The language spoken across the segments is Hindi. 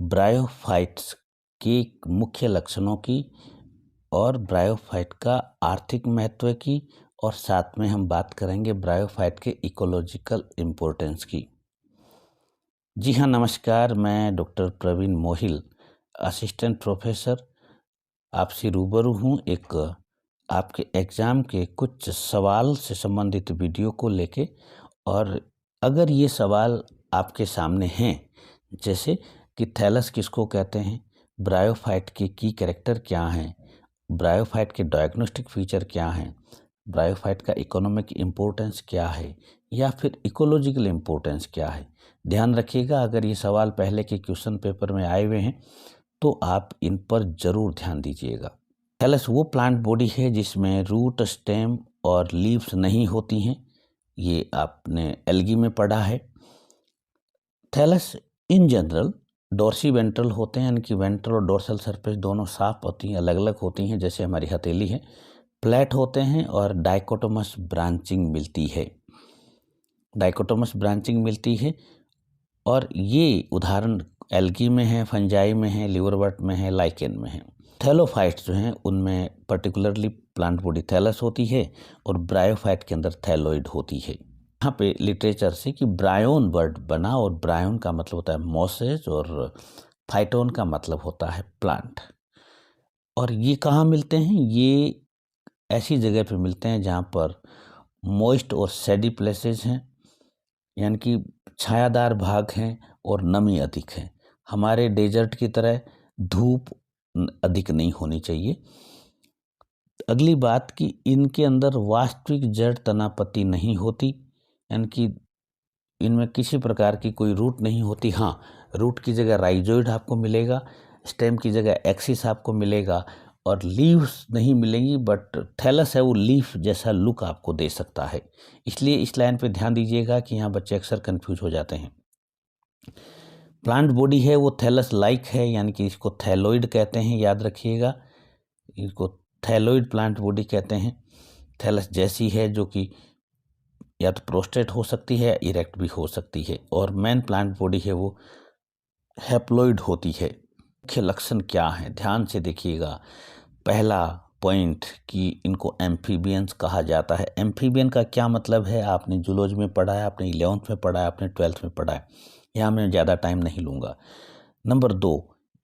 ब्रायोफाइट्स के मुख्य लक्षणों की और ब्रायोफाइट का आर्थिक महत्व की, और साथ में हम बात करेंगे ब्रायोफाइट के इकोलॉजिकल इम्पोर्टेंस की। जी हाँ, नमस्कार। मैं doctor Praveen Mohil, assistant professor, आपसे रूबरू हूँ एक आपके एग्ज़ाम के कुछ सवाल से संबंधित वीडियो को लेके। और अगर ये सवाल आपके सामने हैं, जैसे कि थैलस किसको कहते हैं, ब्रायोफाइट के की कैरेक्टर क्या हैं, ब्रायोफाइट के डायग्नोस्टिक फीचर क्या हैं, ब्रायोफाइट का इकोनॉमिक इम्पोर्टेंस क्या है, या फिर इकोलॉजिकल इम्पोर्टेंस क्या है। ध्यान रखिएगा, अगर ये सवाल पहले के क्वेश्चन पेपर में आए हुए हैं तो आप इन पर ज़रूर ध्यान दीजिएगा। थैलस वो प्लांट बॉडी है जिसमें रूट, स्टेम और लीव्स नहीं होती हैं। ये आपने एल्गी में पढ़ा है। Thallus in general dorsiventral होते हैं, यानी कि वेंट्रल और डोर्सल सरफेस दोनों साफ होती हैं, अलग अलग होती हैं, जैसे हमारी हथेली है। फ्लैट होते हैं और डाइकोटोमस ब्रांचिंग मिलती है। डाइकोटोमस ब्रांचिंग मिलती है और ये उदाहरण एल्गी में है, फंजाई में है, लिवरवर्ट में है, लाइकेन में है। थैलोफाइट्स जो हैं उनमें पर्टिकुलरली प्लांट बॉडी थैलस होती है और ब्रायोफाइट के अंदर थैलोइड होती है। यहाँ पे लिटरेचर से कि ब्रायोन वर्ड बना, और ब्रायोन का मतलब होता है मॉसेज और फाइटोन का मतलब होता है प्लांट। और ये कहाँ मिलते हैं? ये ऐसी जगह पे मिलते हैं जहाँ पर मॉइस्ट और सैडी प्लेसेस हैं, यानी कि छायादार भाग हैं और नमी अधिक है। हमारे डेजर्ट की तरह धूप अधिक नहीं होनी चाहिए। अगली बात कि इनके अंदर वास्तविक जड़ तनापति नहीं होती, यानी कि इनमें किसी प्रकार की कोई रूट नहीं होती। हाँ, रूट की जगह राइजोइड आपको मिलेगा, स्टेम की जगह एक्सिस आपको मिलेगा, और लीव्स नहीं मिलेंगी, बट थैलस है वो लीफ जैसा लुक आपको दे सकता है। इसलिए इस लाइन पे ध्यान दीजिएगा कि यहाँ बच्चे अक्सर कंफ्यूज हो जाते हैं। प्लांट बॉडी है वो थैलस लाइक है, यानी कि इसको थैलोइड कहते हैं, याद रखिएगा, इसको थैलोइड प्लांट बॉडी कहते हैं। थैलस जैसी है, जो कि या तो प्रोस्टेट हो सकती है, इरेक्ट भी हो सकती है। और मेन प्लांट बॉडी है वो हैप्लॉइड होती है। मुख्य लक्षण क्या है, ध्यान से देखिएगा। पहला पॉइंट कि इनको एम्फीबियंस कहा जाता है। एम्फीबियन का क्या मतलब है आपने जूलॉजी में पढ़ा है, आपने 11th में पढ़ा है, आपने 12th में पढ़ा है। यहाँ मैं ज़्यादा टाइम नहीं लूँगा। नंबर 2,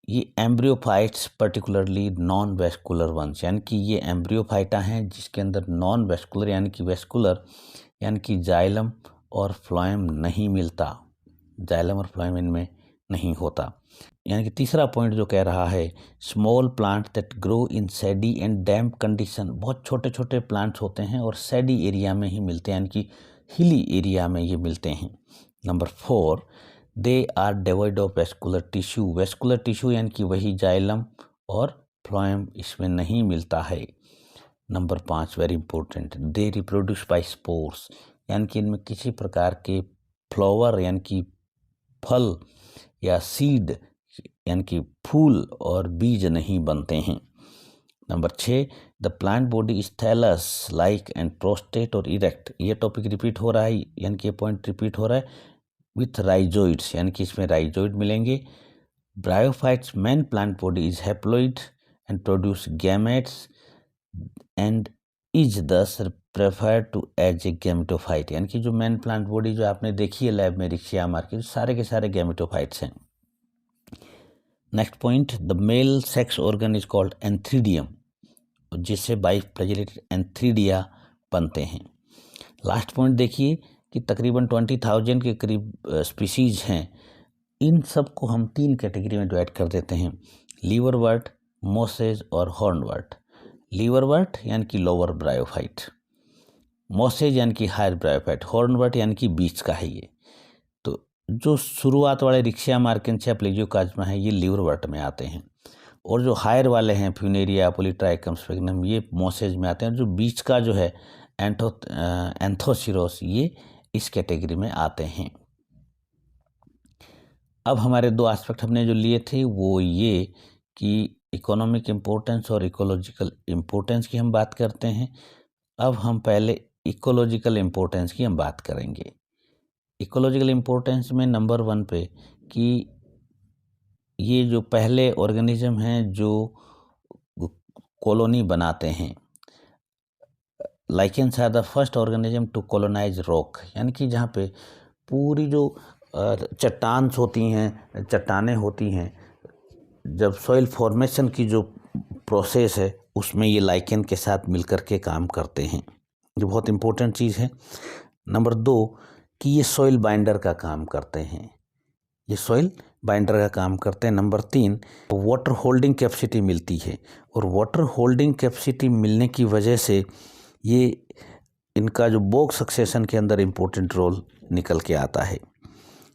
ये embryophytes particularly non vascular ones, यानी कि ये एम्ब्रियोफाइटा हैं जिसके अंदर नॉन वेस्कुलर यानी कि वेस्कुलर यानी कि जाइलम और फ्लोएम नहीं मिलता। जाइलम और फ्लोएम इनमें नहीं होता। यानी कि तीसरा पॉइंट जो कह रहा है, small plant that grow in सैडी and damp condition, बहुत छोटे छोटे प्लांट्स होते हैं और सैडी एरिया में ही मिलते हैं, यानी कि हिली एरिया में ये मिलते हैं। Number 4, they are devoid of vascular tissue. Vascular tissue यानी कि वही जाइलम और फ्लोएम इसमें नहीं मिलता है। Number 5 very important, they reproduce by spores, यानी कि इनमें किसी प्रकार के फ्लावर यानी कि फल या सीड यानी कि फूल और बीज नहीं बनते हैं। Number 6, the plant body is thallus like and prostrate और इरेक्ट। ये टॉपिक रिपीट हो रहा है, यानी कि ये पॉइंट रिपीट हो रहा है विथ राइजोइड्स, यानी कि इसमें राइजोइड मिलेंगे। Bryophytes main plant body is haploid and produce gametes and is thus referred to as a gametophyte, यानी कि जो मेन प्लांट बॉडी जो आपने देखी है लैब में रिक्शिया मार्केट, सारे के सारे गैमेटोफाइट्स हैं। Next point, the male sex organ is called antheridium, जिससे बाइफ्लैजिलेटेड एंथ्रीडिया बनते हैं। लास्ट पॉइंट देखिए कि तकरीबन 20,000 के करीब स्पीसीज हैं। इन सब को हम 3 कैटेगरी में डिवाइड कर देते हैं, लीवरवर्ट, मोसेज और हॉर्नवर्ट। लीवरवर्ट यानी कि लोअर ब्रायोफाइट, मोसेज यानी कि हायर ब्रायोफाइट, हॉर्नवर्ट यानी कि बीच का है ये। तो जो शुरुआत वाले रिक्शिया मार्केंसिया प्लेजियोकार्पा है ये लीवरवर्ट में आते हैं, और जो हायर वाले हैं फ्यूनेरिया, पोलीट्राइकम स्फिग्नम, ये मोसेज में आते हैं। जो बीच का जो है एंथोसिरोस, ये इस कैटेगरी में आते हैं। अब हमारे 2 एस्पेक्ट हमने जो लिए थे वो ये कि इकोनॉमिक इम्पोर्टेंस और इकोलॉजिकल इम्पोर्टेंस की हम बात करते हैं। अब हम पहले इकोलॉजिकल इम्पोर्टेंस की हम बात करेंगे। इकोलॉजिकल इम्पोर्टेंस में नंबर 1 पे कि ये जो पहले ऑर्गेनिज्म हैं जो कॉलोनी बनाते हैं। Lichens are the first organism to colonise rock, यानी कि जहाँ पे पूरी जो चट्टानें होती हैं, जब सॉइल फॉर्मेशन की जो प्रोसेस है उसमें ये लाइकेन के साथ मिलकर के काम करते हैं। ये बहुत इम्पोर्टेंट चीज़ है। नंबर 2 कि ये सॉइल बाइंडर का काम करते हैं, ये सॉइल बाइंडर का काम करते हैं। नंबर 3 वाटर होल्डिंग कैपेसिटी मिलती है, और वाटर होल्डिंग कैपेसिटी मिलने की वजह से ये इनका जो बोग सक्सेशन के अंदर इम्पोर्टेंट रोल निकल के आता है।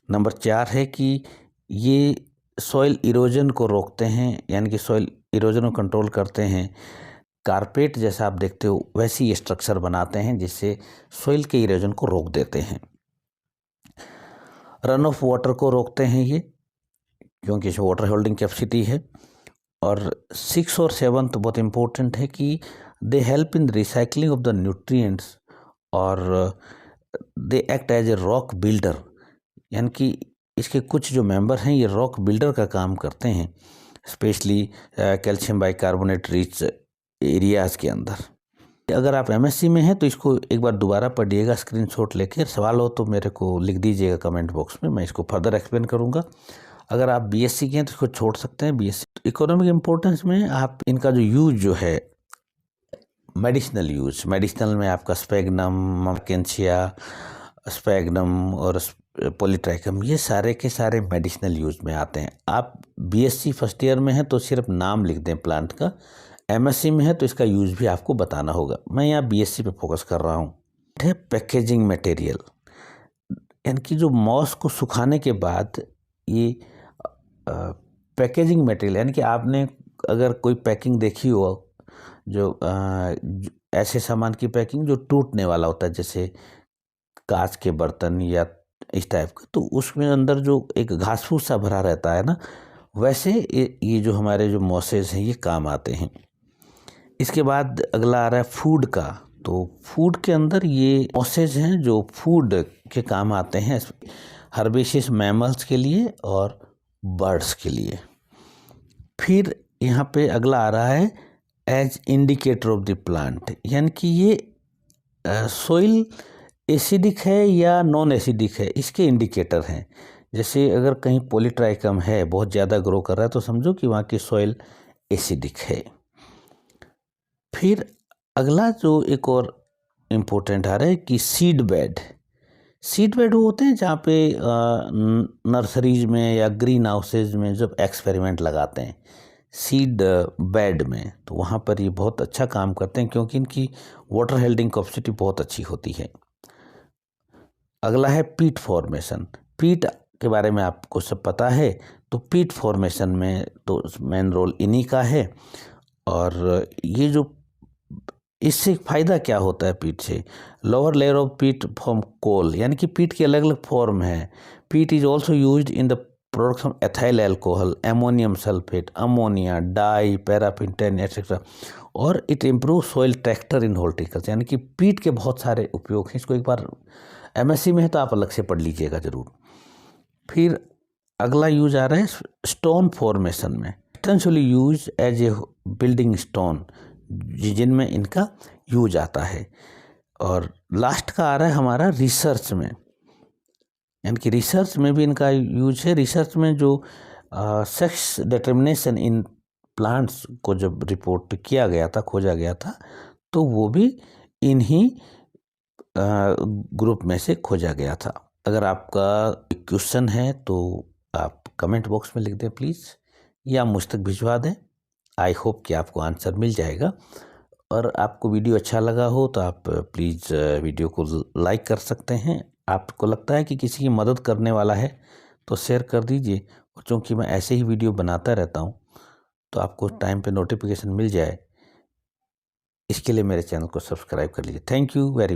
नंबर 4 है कि ये सॉइल इरोजन को रोकते हैं, यानी कि सॉइल इरोजन को कंट्रोल करते हैं। कारपेट जैसा आप देखते हो वैसी स्ट्रक्चर बनाते हैं जिससे सॉइल के इरोजन को रोक देते हैं। रन ऑफ वाटर को रोकते हैं ये, क्योंकि वाटर होल्डिंग कैपेसिटी है। और 6 और 7 तो बहुत इम्पोर्टेंट है कि they help in recycling of the nutrients, और they act as a rock builder, यानी कि इसके कुछ जो मेंबर हैं ये रॉक बिल्डर का काम करते हैं, specially calcium bicarbonate rich areas के अंदर। अगर आप MSc में हैं तो इसको एक बार दोबारा पढ़िएगा स्क्रीनशॉट लेकर। सवाल हो तो मेरे को लिख दीजिएगा कमेंट बॉक्स में, मैं इसको फर्दर एक्सप्लेन करूँगा। अगर आप BSc के हैं तो इसको छोड़ सकते हैं। BSc इकोनॉमिक इम्पोर्टेंस में आप इनका जो यूज जो है मेडिसिनल यूज, मेडिसिनल में आपका स्पैगनम, मर्केंशिया, स्पैगनम और पॉलीट्राइकम, ये सारे के सारे मेडिसिनल यूज में आते हैं। आप BSc फर्स्ट ईयर में हैं तो सिर्फ नाम लिख दें प्लांट का, MSc में है तो इसका यूज भी आपको बताना होगा। मैं यहाँ BSc पे फोकस कर रहा हूँ। है पैकेजिंग मटेरियल, यानी कि जो मॉस को सुखाने के बाद ये पैकेजिंग मटेरियल, यानी कि आपने अगर कोई पैकिंग देखी हो जो ऐसे सामान की पैकिंग जो टूटने वाला होता है, जैसे कांच के बर्तन या इस टाइप का, तो उसमें अंदर जो एक घास फूस सा भरा रहता है ना, वैसे ये जो हमारे जो मॉसेस हैं ये काम आते हैं। इसके बाद अगला आ रहा है फूड का। तो फूड के अंदर ये मॉसेस हैं जो फूड के काम आते हैं, हर्बेशियस मैमल्स के लिए और बर्ड्स के लिए। फिर यहाँ पे अगला आ रहा है as indicator of the plant, यानी कि ये सोइल एसिडिक है या नॉन एसिडिक है, इसके इंडिकेटर हैं। जैसे अगर कहीं पॉलीट्राइकम है, बहुत ज़्यादा ग्रो कर रहा है, तो समझो कि वहाँ की सॉइल एसिडिक है। फिर अगला जो एक और इम्पोर्टेंट आ रहा है कि सीड बेड। सीड बेड वो होते हैं जहाँ पे नर्सरीज में या ग्रीन हाउसेज में जब एक्सपेरिमेंट लगाते हैं सीड बेड में, तो वहाँ पर ये बहुत अच्छा काम करते हैं, क्योंकि इनकी वाटर होल्डिंग कैपेसिटी बहुत अच्छी होती है। अगला है पीट फॉर्मेशन। पीट के बारे में आपको सब पता है, तो पीट फॉर्मेशन में तो मेन रोल इन्हीं का है। और ये जो इससे फ़ायदा क्या होता है पीट से, lower layer of peat from coal, यानी कि पीट की अलग अलग फॉर्म है। Peat is also used in the production of ethyl alcohol, ammonium sulphate, ammonia, dye, paraffin, ten etcetera, और it improve soil texture in horticulture, यानी कि पीट के बहुत सारे उपयोग हैं। इसको एक बार MSc में है तो आप अलग से पढ़ लीजिएगा ज़रूर। फिर अगला यूज आ रहा है स्टोन फॉर्मेशन में, extensively use as a building stone, जिनमें इनका यूज आता है। और लास्ट का आ रहा है हमारा रिसर्च में, यानी कि रिसर्च में भी इनका यूज है। रिसर्च में जो सेक्स डिटर्मिनेशन इन प्लांट्स को जब रिपोर्ट किया गया था, खोजा गया था, तो वो भी इन्हीं ग्रुप में से खोजा गया था। अगर आपका क्वेश्चन है तो आप कमेंट बॉक्स में लिख दें प्लीज़, या मुझ तक भिजवा दें। आई होप कि आपको आंसर मिल जाएगा। और आपको वीडियो अच्छा लगा हो तो आप प्लीज़ वीडियो को लाइक कर सकते हैं। आपको लगता है कि किसी की मदद करने वाला है तो शेयर कर दीजिए। और चूँकि मैं ऐसे ही वीडियो बनाता रहता हूँ तो आपको टाइम पे नोटिफिकेशन मिल जाए, इसके लिए मेरे चैनल को सब्सक्राइब कर लीजिए। Thank you very